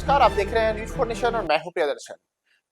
नमस्कार, आप देख रहे हैं न्यूज फॉर नेशन और मैं हूं प्रियदर्शन।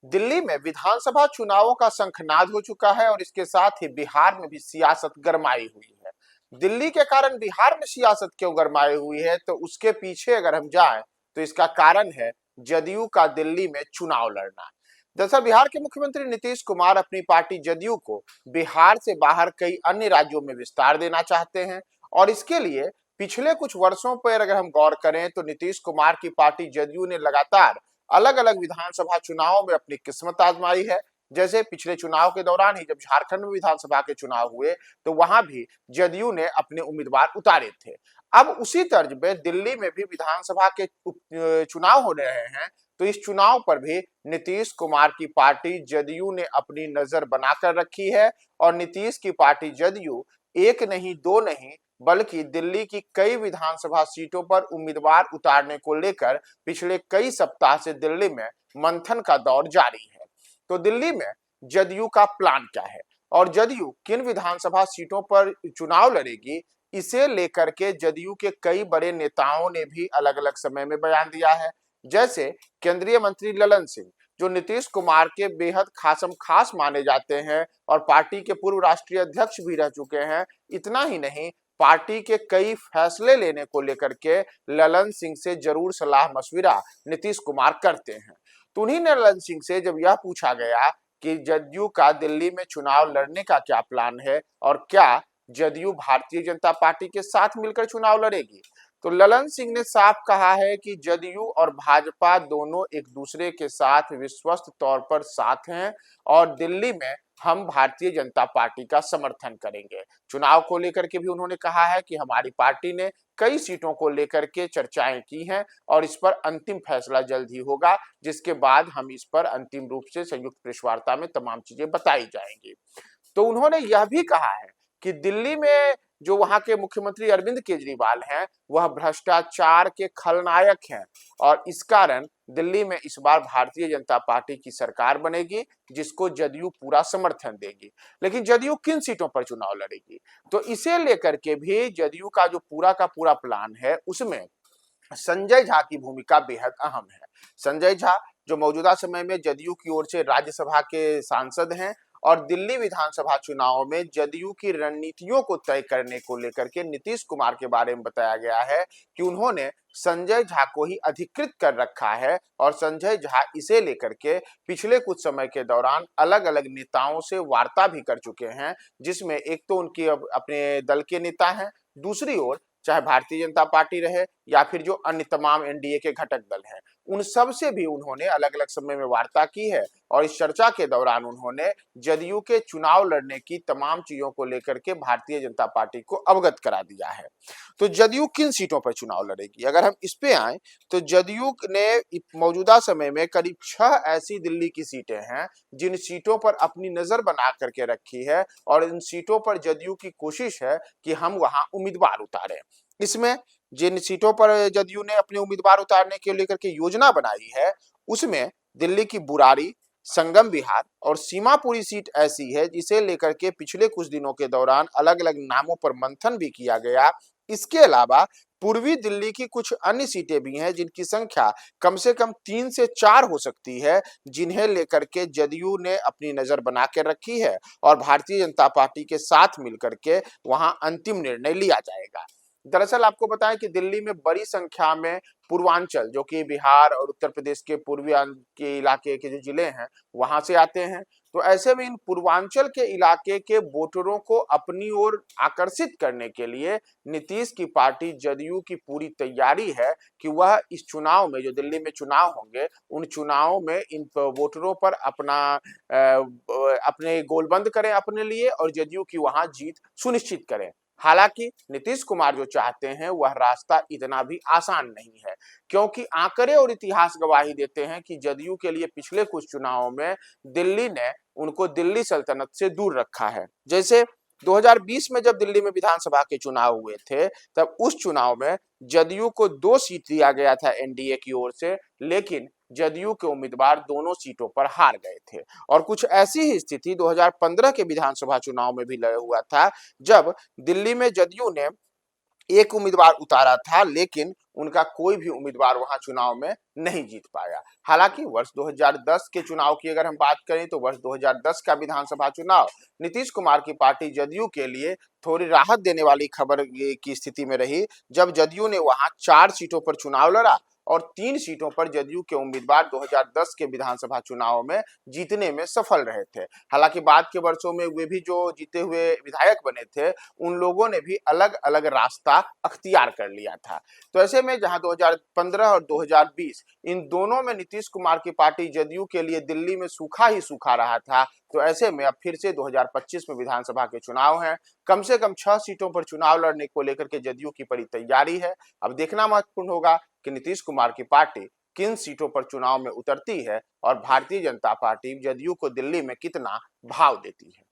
दिल्ली में विधानसभा चुनावों का शंखनाद हो चुका है और इसके साथ ही बिहार में भी सियासत गरमाई हुई है। दिल्ली के कारण बिहार में सियासत क्यों गरमाई हुई है, तो उसके पीछे अगर हम जाएं तो इसका कारण है जदयू का दिल्ली में चुनाव लड़ना। दरअसल बिहार के मुख्यमंत्री नीतीश कुमार अपनी पार्टी जदयू को बिहार से बाहर कई अन्य राज्यों में विस्तार देना चाहते हैं और इसके लिए पिछले कुछ वर्षों पर अगर हम गौर करें तो नीतीश कुमार की पार्टी जदयू ने लगातार अलग अलग विधानसभा चुनावों में अपनी किस्मत आजमाई है। जैसे पिछले चुनाव के दौरान ही जब झारखंड में विधानसभा के चुनाव हुए तो वहां भी जदयू ने अपने उम्मीदवार उतारे थे। अब उसी तर्ज में दिल्ली में भी विधानसभा के चुनाव हो रहे हैं, तो इस चुनाव पर भी नीतीश कुमार की पार्टी जदयू ने अपनी नजर बनाकर रखी है और नीतीश की पार्टी जदयू एक नहीं दो नहीं बल्कि दिल्ली की कई विधानसभा सीटों पर उम्मीदवार उतारने को लेकर पिछले कई सप्ताह से दिल्ली में मंथन का दौर जारी है। तो दिल्ली में जदयू का प्लान क्या है और जदयू किन विधानसभा सीटों पर चुनाव लड़ेगी, इसे लेकर के जदयू के कई बड़े नेताओं ने भी अलग अलग समय में बयान दिया है। जैसे केंद्रीय मंत्री ललन सिंह, जो नीतीश कुमार के बेहद खासम खास माने जाते हैं और पार्टी के पूर्व राष्ट्रीय अध्यक्ष भी रह चुके हैं। इतना ही नहीं, पार्टी के कई फैसले लेने को लेकर के ललन सिंह से जरूर सलाह मशविरा नीतीश कुमार करते हैं। तो उन्हीं ने ललन सिंह से जब यह पूछा गया कि जदयू का दिल्ली में चुनाव लड़ने का क्या प्लान है और क्या जदयू भारतीय जनता पार्टी के साथ मिलकर चुनाव लड़ेगी, तो ललन सिंह ने साफ कहा है कि जदयू और भाजपा दोनों एक दूसरे के साथ विश्वस्त तौर पर साथ हैं और दिल्ली में हम भारतीय जनता पार्टी का समर्थन करेंगे। चुनाव को लेकर के भी उन्होंने कहा है कि हमारी पार्टी ने कई सीटों को लेकर के चर्चाएं की हैं और इस पर अंतिम फैसला जल्द ही होगा, जिसके बाद हम इस पर अंतिम रूप से संयुक्त प्रेस वार्ता में तमाम चीजें बताई जाएंगी। तो उन्होंने यह भी कहा है कि दिल्ली में जो वहां के मुख्यमंत्री अरविंद केजरीवाल हैं, वह भ्रष्टाचार के खलनायक हैं और इस कारण दिल्ली में इस बार भारतीय जनता पार्टी की सरकार बनेगी, जिसको जदयू पूरा समर्थन देगी। लेकिन जदयू किन सीटों पर चुनाव लड़ेगी, तो इसे लेकर के भी जदयू का जो पूरा का पूरा प्लान है उसमें संजय झा की भूमिका बेहद अहम है। संजय झा जो मौजूदा समय में जदयू की ओर से राज्यसभा के सांसद हैं और दिल्ली विधानसभा चुनाव में जदयू की रणनीतियों को तय करने को लेकर के नीतीश कुमार के बारे में बताया गया है कि उन्होंने संजय झा को ही अधिकृत कर रखा है और संजय झा इसे लेकर के पिछले कुछ समय के दौरान अलग अलग नेताओं से वार्ता भी कर चुके हैं, जिसमें एक तो उनकी अपने दल के नेता हैं, दूसरी ओर चाहे भारतीय जनता पार्टी रहे या फिर जो अन्य तमाम एनडीए के घटक दल हैं, उन सब से भी उन्होंने अलग अलग समय में वार्ता की है और इस चर्चा के दौरान उन्होंने जदयू के चुनाव लड़ने की तमाम चीजों को लेकर के भारतीय जनता पार्टी को अवगत करा दिया है। तो जदयू किन सीटों पर चुनाव लड़ेगी, अगर हम इस पे आए तो जदयू ने मौजूदा समय में करीब 6 ऐसी दिल्ली की सीटें हैं जिन सीटों पर अपनी नजर बना करके रखी है और इन सीटों पर जदयू की कोशिश है कि हम वहां उम्मीदवार उतारें। इसमें जिन सीटों पर जदयू ने अपने उम्मीदवार उतारने के लेकर के योजना बनाई है, उसमें दिल्ली की बुरारी, संगम विहार और सीमापुरी सीट ऐसी है जिसे लेकर के पिछले कुछ दिनों के दौरान अलग अलग नामों पर मंथन भी किया गया। इसके अलावा पूर्वी दिल्ली की कुछ अन्य सीटें भी हैं जिनकी संख्या कम से कम 3 से 4 हो सकती है, जिन्हें लेकर के जदयू ने अपनी नजर बना के रखी है और भारतीय जनता पार्टी के साथ मिलकर के वहां अंतिम निर्णय लिया जाएगा। दरअसल आपको बताएं कि दिल्ली में बड़ी संख्या में पूर्वांचल, जो कि बिहार और उत्तर प्रदेश के पूर्वी के इलाके के जो जिले हैं वहां से आते हैं, तो ऐसे में इन पूर्वांचल के इलाके के वोटरों को अपनी ओर आकर्षित करने के लिए नीतीश की पार्टी जदयू की पूरी तैयारी है कि वह इस चुनाव में, जो दिल्ली में चुनाव होंगे, उन चुनावों में इन वोटरों पर अपने गोलबंद करें अपने लिए और जदयू की वहां जीत सुनिश्चित करें। हालांकि नीतीश कुमार जो चाहते हैं वह रास्ता इतना भी आसान नहीं है, क्योंकि आंकड़े और इतिहास गवाही देते हैं कि जदयू के लिए पिछले कुछ चुनावों में दिल्ली ने उनको दिल्ली सल्तनत से दूर रखा है। जैसे 2020 में जब दिल्ली में विधानसभा के चुनाव हुए थे, तब उस चुनाव में जदयू को 2 सीट दिया गया था एनडीए की ओर से, लेकिन जदयू के उम्मीदवार दोनों सीटों पर हार गए थे। और कुछ ऐसी ही स्थिति 2015 के विधानसभा चुनाव में भी लड़ा हुआ था, जब दिल्ली में जदयू ने एक उम्मीदवार उतारा था, लेकिन उनका कोई भी उम्मीदवार वहां चुनाव में नहीं जीत पाया। हालांकि वर्ष 2010 के चुनाव की अगर हम बात करें तो वर्ष 2010 का विधानसभा चुनाव नीतीश कुमार की पार्टी जदयू के लिए थोड़ी राहत देने वाली खबर की स्थिति में रही, जब जदयू ने वहां 4 सीटों पर चुनाव लड़ा और 3 सीटों पर जदयू के उम्मीदवार 2010 के विधानसभा चुनाव में जीतने में सफल रहे थे। हालांकि बाद के वर्षों में वे भी जो जीते हुए विधायक बने थे, उन लोगों ने भी अलग अलग रास्ता अख्तियार कर लिया था। तो ऐसे में जहां 2015 और 2020 इन दोनों में नीतीश कुमार की पार्टी जदयू के लिए दिल्ली में सूखा ही सूखा रहा था, तो ऐसे में अब फिर से 2025 में विधानसभा के चुनाव हैं। कम से कम 6 सीटों पर चुनाव लड़ने को लेकर के जदयू की बड़ी तैयारी है। अब देखना महत्वपूर्ण होगा कि नीतीश कुमार की पार्टी किन सीटों पर चुनाव में उतरती है और भारतीय जनता पार्टी जदयू को दिल्ली में कितना भाव देती है।